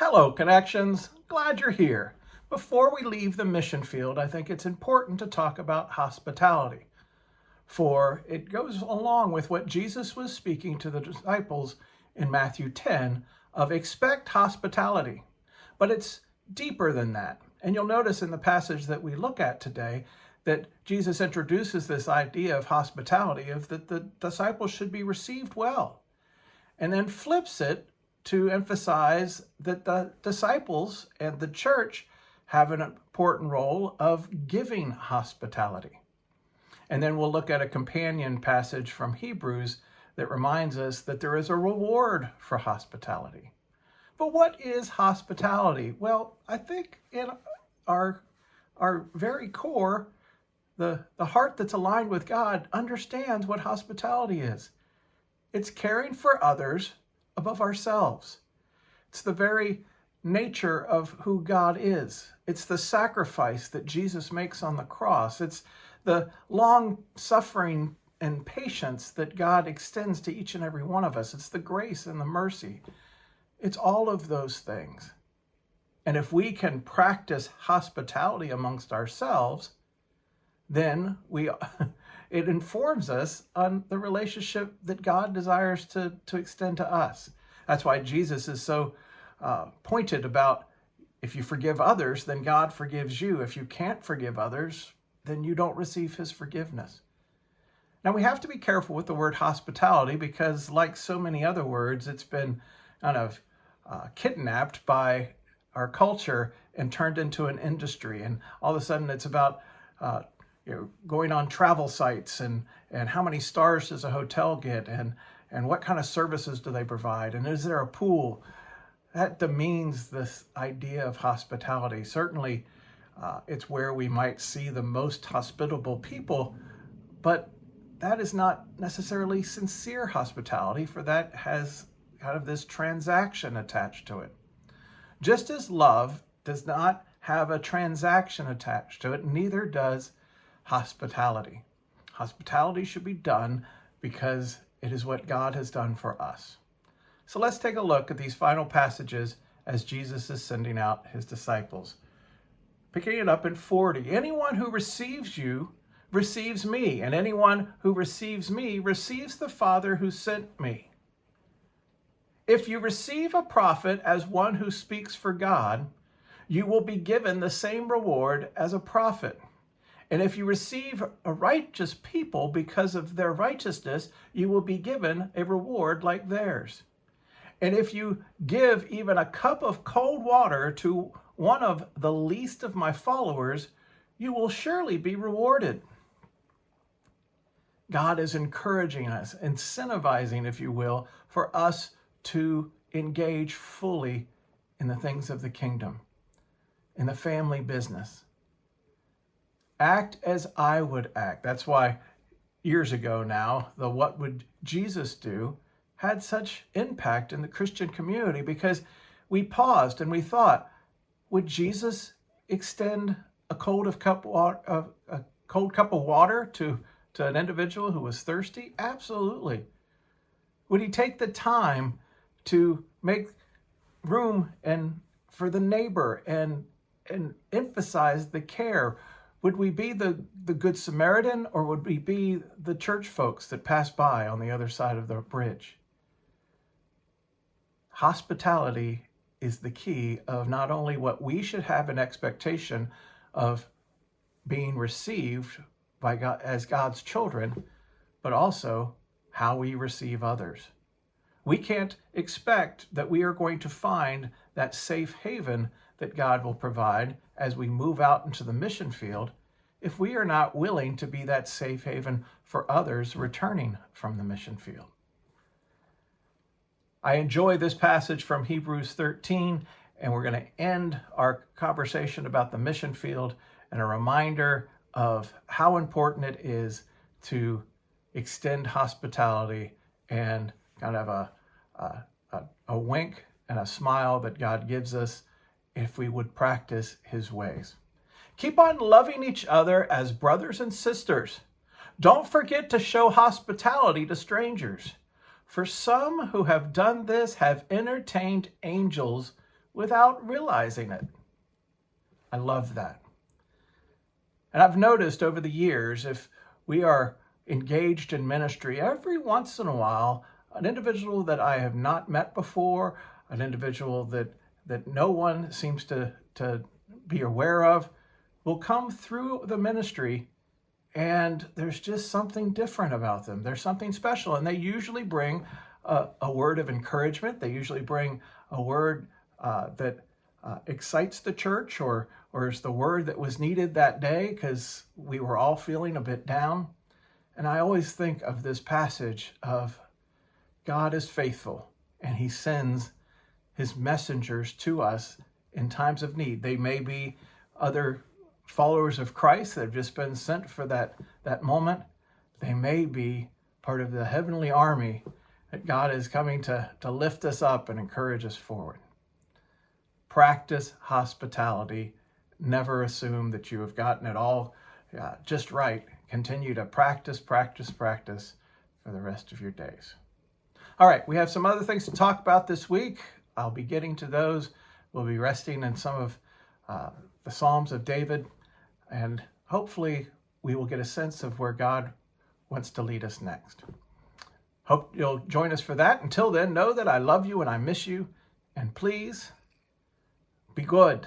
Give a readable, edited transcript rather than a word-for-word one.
Hello, Connections. Glad you're here. Before we leave the mission field, I think it's important to talk about hospitality, for it goes along with what Jesus was speaking to the disciples in Matthew 10 of expect hospitality. But it's deeper than that. And you'll notice in the passage that we look at today that Jesus introduces this idea of hospitality, of that the disciples should be received well, and then flips it to emphasize that the disciples and the church have an important role of giving hospitality. And then we'll look at a companion passage from Hebrews that reminds us that there is a reward for hospitality. But what is hospitality? Well, I think in our very core, the heart that's aligned with God understands what hospitality is. It's caring for others above ourselves. It's the very nature of who God is. It's the sacrifice that Jesus makes on the cross. It's the long suffering and patience that God extends to each and every one of us. It's the grace and the mercy. It's all of those things. And if we can practice hospitality amongst ourselves, then it informs us on the relationship that God desires to extend to us. That's why Jesus is so pointed about, if you forgive others, then God forgives you. If you can't forgive others, then you don't receive his forgiveness. Now, we have to be careful with the word hospitality because, like so many other words, it's been kind of kidnapped by our culture and turned into an industry. And all of a sudden it's about going on travel sites and how many stars does a hotel get and what kind of services do they provide, and is there a pool? That demeans this idea of hospitality. Certainly it's where we might see the most hospitable people, but that is not necessarily sincere hospitality, for that has kind of this transaction attached to it. Just as love does not have a transaction attached to it, neither does hospitality. Hospitality should be done because it is what God has done for us. So let's take a look at these final passages as Jesus is sending out his disciples. Picking it up in 40. Anyone who receives you receives me, and anyone who receives me receives the Father who sent me. If you receive a prophet as one who speaks for God, you will be given the same reward as a prophet. And if you receive a righteous people because of their righteousness, you will be given a reward like theirs. And if you give even a cup of cold water to one of the least of my followers, you will surely be rewarded. God is encouraging us, incentivizing, if you will, for us to engage fully in the things of the kingdom, in the family business. Act as I would act. That's why years ago now, the What Would Jesus Do had such impact in the Christian community, because we paused and we thought, would Jesus extend a cold cup of water to an individual who was thirsty? Absolutely. Would he take the time to make room for the neighbor and emphasize the care? Would we be the Good Samaritan, or would we be the church folks that pass by on the other side of the bridge? Hospitality is the key of not only what we should have an expectation of being received by God as God's children, but also how we receive others. We can't expect that we are going to find that safe haven that God will provide as we move out into the mission field if we are not willing to be that safe haven for others returning from the mission field. I enjoy this passage from Hebrews 13, and we're going to end our conversation about the mission field and a reminder of how important it is to extend hospitality and kind of a wink and a smile that God gives us if we would practice his ways. Keep on loving each other as brothers and sisters. Don't forget to show hospitality to strangers. For some who have done this have entertained angels without realizing it. I love that. And I've noticed over the years, if we are engaged in ministry, every once in a while, an individual that I have not met before, an individual that no one seems to be aware of, will come through the ministry, and there's just something different about them. There's something special, and they usually bring a word of encouragement. They usually bring a word that excites the church, or is the word that was needed that day because we were all feeling a bit down. And I always think of this passage of God is faithful, and he sends his messengers to us in times of need. They may be other followers of Christ that have just been sent for that moment. They may be part of the heavenly army that God is coming to lift us up and encourage us forward. Practice hospitality. Never assume that you have gotten it all just right. Continue to practice for the rest of your days. All right, we have some other things to talk about this week. I'll be getting to those. We'll be resting in some of the Psalms of David, and hopefully we will get a sense of where God wants to lead us next. Hope you'll join us for that. Until then, know that I love you and I miss you, and please be good.